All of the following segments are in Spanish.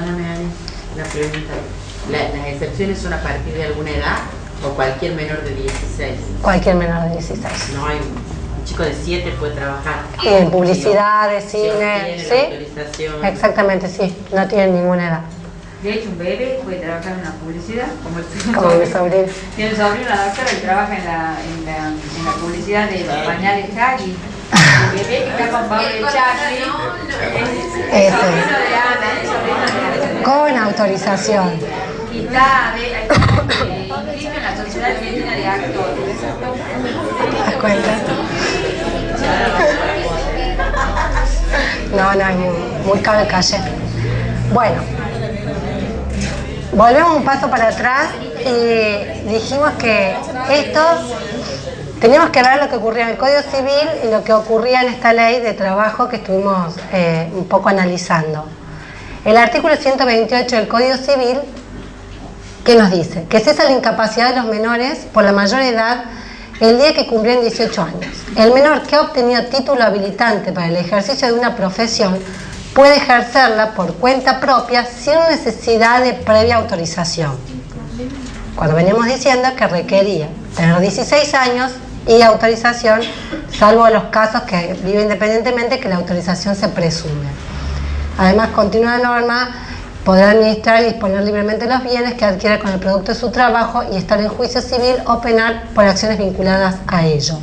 Perdóname, Ani, la pregunta. ¿Las excepciones son a partir de alguna edad o cualquier menor de 16? Cualquier menor de 16. No hay un chico de 7 puede trabajar. En publicidad, de cine, tiene ¿sí? la autorización. Exactamente, sí. No tienen ninguna edad. De hecho, un bebé puede trabajar en una publicidad, como Como mi sobrino. Tiene un sobrino, una doctora, que trabaja en la publicidad de pañales Hagi. El bebé que está con Pablo Charlie. Es sobrino de Ana, es sobrino de Ana. Con autorización. Y está inscrito en la Sociedad Argentina de Actores. ¿Te das cuenta? No, es muy caro el calle. Bueno, volvemos un paso para atrás y dijimos que esto teníamos que ver lo que ocurría en el Código Civil y lo que ocurría en esta ley de trabajo que estuvimos un poco analizando. El artículo 128 del Código Civil, ¿qué nos dice? Que cesa la incapacidad de los menores por la mayor edad el día que cumplieron 18 años. El menor que ha obtenido título habilitante para el ejercicio de una profesión puede ejercerla por cuenta propia sin necesidad de previa autorización. Cuando veníamos diciendo que requería tener 16 años y autorización, salvo los casos que vive independientemente, que la autorización se presume. Además, continúa la norma, podrá administrar y disponer libremente los bienes que adquiera con el producto de su trabajo y estar en juicio civil o penal por acciones vinculadas a ello.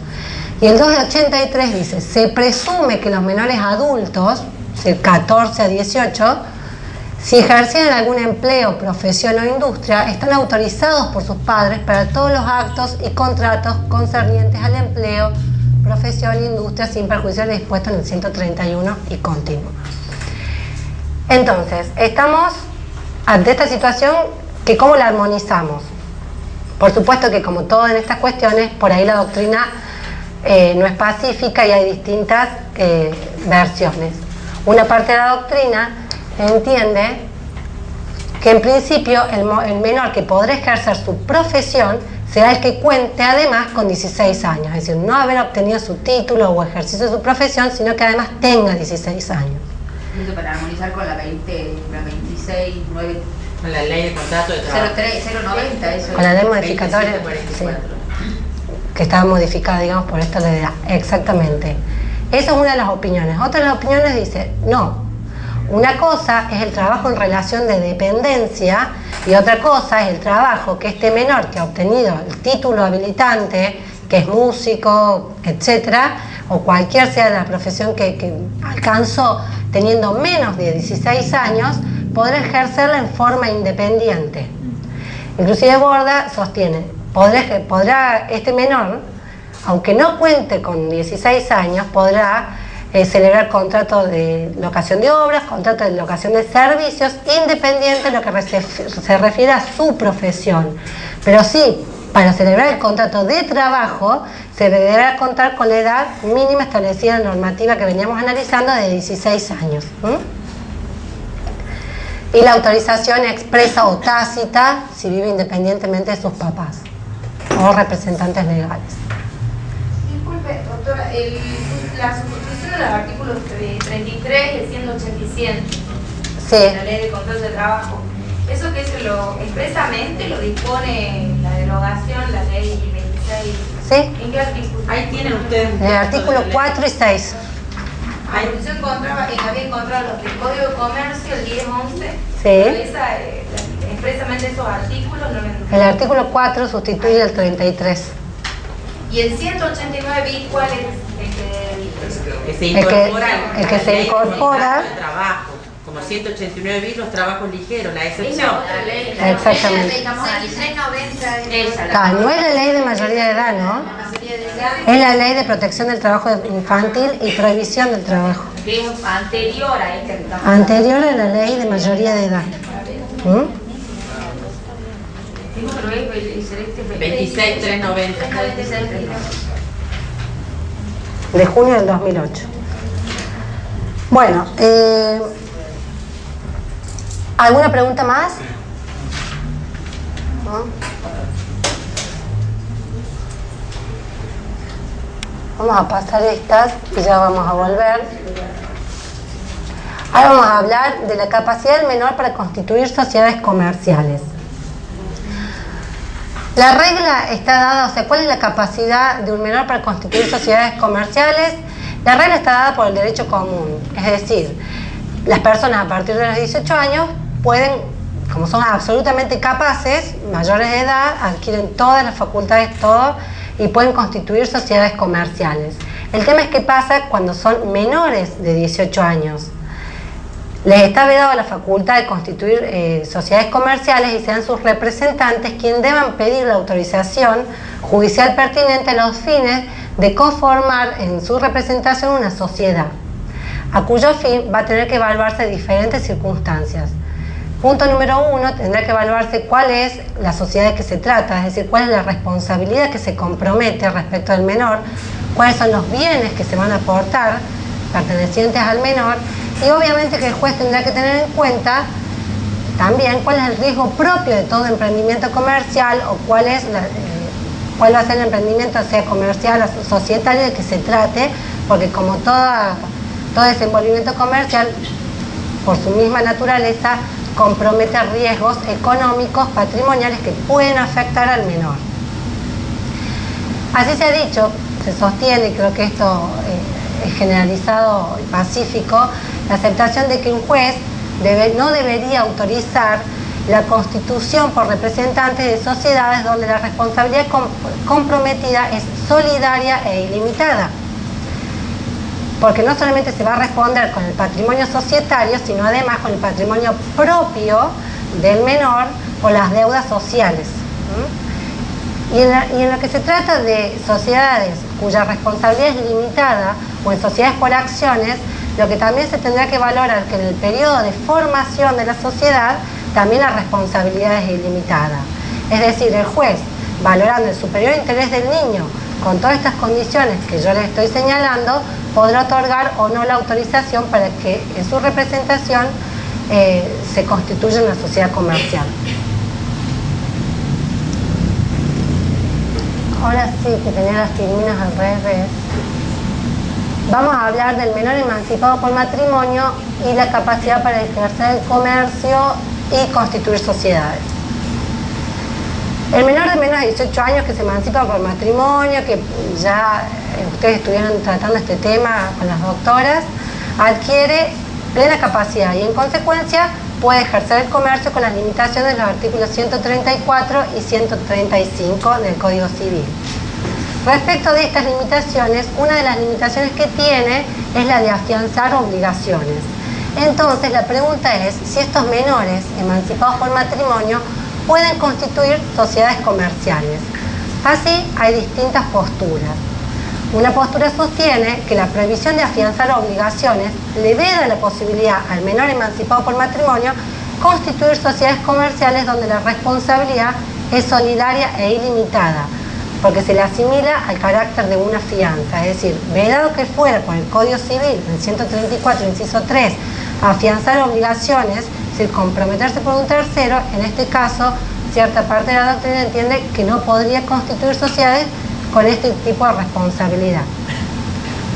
Y el 2 de 83 dice, se presume que los menores adultos, de 14 a 18, si ejercen algún empleo, profesión o industria, están autorizados por sus padres para todos los actos y contratos concernientes al empleo, profesión e industria sin perjuicio de lo dispuesto en el 131 y continuo. Entonces, estamos ante esta situación que ¿cómo la armonizamos? Por supuesto que como todo en estas cuestiones, por ahí la doctrina no es pacífica y hay distintas versiones. Una parte de la doctrina entiende que en principio el menor que podrá ejercer su profesión será el que cuente además con 16 años, es decir, no haber obtenido su título o ejercicio de su profesión, sino que además tenga 16 años. Esto para armonizar con la 26, 9, Con la ley de contrato de trabajo. 090, eso. Con la ley modificatoria, 2744. sí, que estaba modificada, digamos, por esta ley de edad. Exactamente. Esa es una de las opiniones. Otra de las opiniones dice, no, una cosa es el trabajo en relación de dependencia y otra cosa es el trabajo que este menor que ha obtenido el título habilitante, que es músico, etcétera, o cualquier sea la profesión que alcanzó teniendo menos de 16 años, podrá ejercerla en forma independiente. Inclusive Borda sostiene, podrá este menor, aunque no cuente con 16 años, podrá celebrar contrato de locación de obras, contrato de locación de servicios, independiente de lo que se refiere a su profesión. Pero sí, para celebrar el contrato de trabajo, se deberá contar con la edad mínima establecida en la normativa que veníamos analizando de 16 años. Y la autorización expresa o tácita si vive independientemente de sus papás o representantes legales. Disculpe, doctora, la sustitución de los artículos 33 y 187 Sí. de la ley de contratos de trabajo, ¿eso que expresamente lo dispone la derogación, la ley 26? ¿Sí? ¿En qué artículo? Ahí tienen ustedes un El texto artículo de ley. 4 y 6. Yo había encontrado los del Código de Comercio, el 10-11, Sí. pero expresamente esos artículos no lo entiendo. El artículo 4 sustituye el 33. ¿Y el 189 bis cuál es? Que se incorpora el que a la se ley de incorpora. contrato de trabajo. Como 189 bis los trabajos ligeros, la excepción. Exactamente. 690 Claro, no es la ley de mayoría de edad, ¿no? Es la ley de protección del trabajo infantil y prohibición del trabajo. que es anterior a esta que estamos Anterior a la ley de mayoría de edad. ¿Qué número es el celeste? 26390. De junio del 2008. Bueno, ¿alguna pregunta más? ¿No? Vamos a pasar estas y ya vamos a volver. Ahora vamos a hablar de la capacidad del menor para constituir sociedades comerciales. La regla está dada, o sea, ¿cuál es la capacidad de un menor para constituir sociedades comerciales? La regla está dada por el derecho común, es decir, las personas a partir de los 18 años pueden, como son absolutamente capaces, mayores de edad, adquieren todas las facultades, todo, y pueden constituir sociedades comerciales. El tema es qué pasa cuando son menores de 18 años. Les está vedado la facultad de constituir sociedades comerciales y serán sus representantes quienes deban pedir la autorización judicial pertinente a los fines de conformar en su representación una sociedad, a cuyo fin va a tener que evaluarse diferentes circunstancias. Punto número 1, tendrá que evaluarse cuál es la sociedad de que se trata, es decir, cuál es la responsabilidad que se compromete respecto al menor, cuáles son los bienes que se van a aportar pertenecientes al menor, y obviamente que el juez tendrá que tener en cuenta también cuál es el riesgo propio de todo emprendimiento comercial o cuál va a ser el emprendimiento, sea comercial o societario, de que se trate, porque como todo desenvolvimiento comercial, por su misma naturaleza, compromete riesgos económicos, patrimoniales que pueden afectar al menor. Así se ha dicho, se sostiene, y creo que esto es generalizado y pacífico, la aceptación de que un juez no debería autorizar la constitución por representantes de sociedades donde la responsabilidad comprometida es solidaria e ilimitada. Porque no solamente se va a responder con el patrimonio societario, sino además con el patrimonio propio del menor o las deudas sociales. Y en lo que se trata de sociedades cuya responsabilidad es limitada o en sociedades por acciones, lo que también se tendrá que valorar que en el periodo de formación de la sociedad también la responsabilidad es ilimitada. Es decir, el juez, valorando el superior interés del niño con todas estas condiciones que yo les estoy señalando, podrá otorgar o no la autorización para que en su representación se constituya una sociedad comercial. Ahora sí, que tenía las tirinas al revés. Vamos a hablar del menor emancipado por matrimonio y la capacidad para ejercer el comercio y constituir sociedades. El menor de menos de 18 años que se emancipa por matrimonio, que ya ustedes estuvieron tratando este tema con las doctoras, adquiere plena capacidad y en consecuencia puede ejercer el comercio con las limitaciones de los artículos 134 y 135 del Código Civil. Respecto de estas limitaciones, una de las limitaciones que tiene es la de afianzar obligaciones. Entonces la pregunta es si estos menores emancipados por matrimonio pueden constituir sociedades comerciales. Así hay distintas posturas. Una postura sostiene que la prohibición de afianzar obligaciones le veda la posibilidad al menor emancipado por matrimonio constituir sociedades comerciales donde la responsabilidad es solidaria e ilimitada, porque se le asimila al carácter de una fianza, es decir, vedado que fuera por el Código Civil, en 134, inciso 3, afianzar obligaciones, es decir, comprometerse por un tercero, en este caso, cierta parte de la doctrina entiende que no podría constituir sociedades con este tipo de responsabilidad.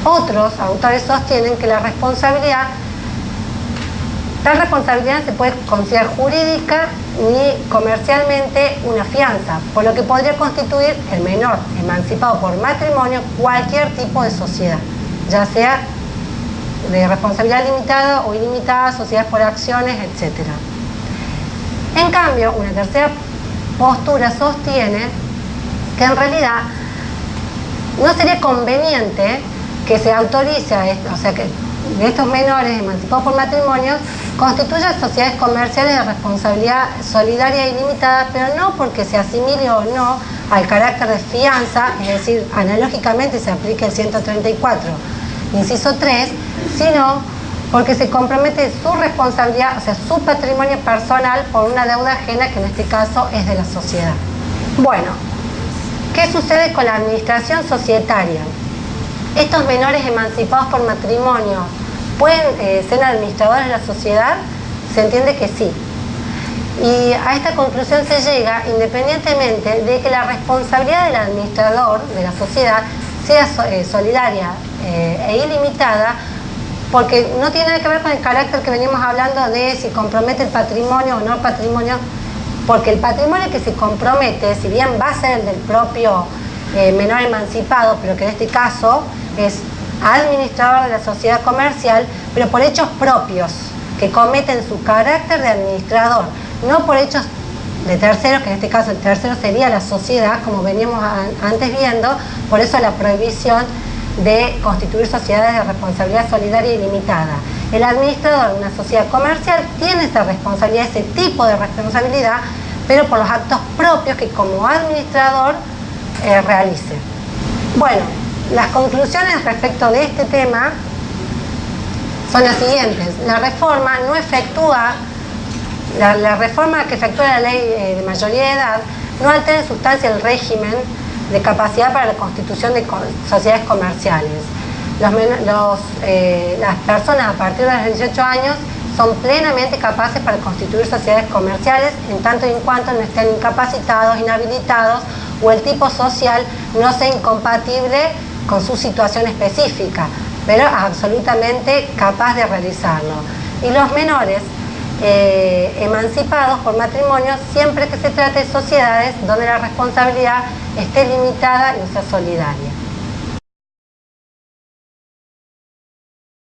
Otros autores sostienen que tal responsabilidad no se puede considerar jurídica ni comercialmente una fianza, por lo que podría constituir el menor emancipado por matrimonio cualquier tipo de sociedad, ya sea de responsabilidad limitada o ilimitada, sociedades por acciones, etc. En cambio, una tercera postura sostiene que en realidad no sería conveniente que se autorice a esto, o sea que de estos menores emancipados por matrimonio constituyan sociedades comerciales de responsabilidad solidaria e ilimitada, pero no porque se asimile o no al carácter de fianza, es decir, analógicamente se aplica el 134, inciso 3, sino porque se compromete su responsabilidad, o sea, su patrimonio personal por una deuda ajena que en este caso es de la sociedad. Bueno, ¿qué sucede con la administración societaria? ¿Estos menores emancipados por matrimonio pueden ser administradores de la sociedad? Se entiende que sí. Y a esta conclusión se llega independientemente de que la responsabilidad del administrador de la sociedad sea solidaria e ilimitada, porque no tiene nada que ver con el carácter que venimos hablando de si compromete el patrimonio o no el patrimonio, porque el patrimonio que se compromete, si bien va a ser el del propio menor emancipado, pero que en este caso es administrador de la sociedad comercial, pero por hechos propios, que cometen su carácter de administrador, no por hechos de terceros, que en este caso el tercero sería la sociedad, como veníamos antes viendo, por eso la prohibición de constituir sociedades de responsabilidad solidaria ilimitada. El administrador de una sociedad comercial tiene esa responsabilidad, ese tipo de responsabilidad, pero por los actos propios que como administrador realice. Bueno, las conclusiones respecto de este tema son las siguientes. La reforma no efectúa, la reforma que efectúa la ley de mayoría de edad no altera en sustancia el régimen de capacidad para la constitución de sociedades comerciales. Las personas a partir de los 18 años son plenamente capaces para constituir sociedades comerciales en tanto y en cuanto no estén incapacitados, inhabilitados o el tipo social no sea incompatible con su situación específica, pero absolutamente capaz de realizarlo. Y los menores emancipados por matrimonio siempre que se trate de sociedades donde la responsabilidad esté limitada y no sea solidaria.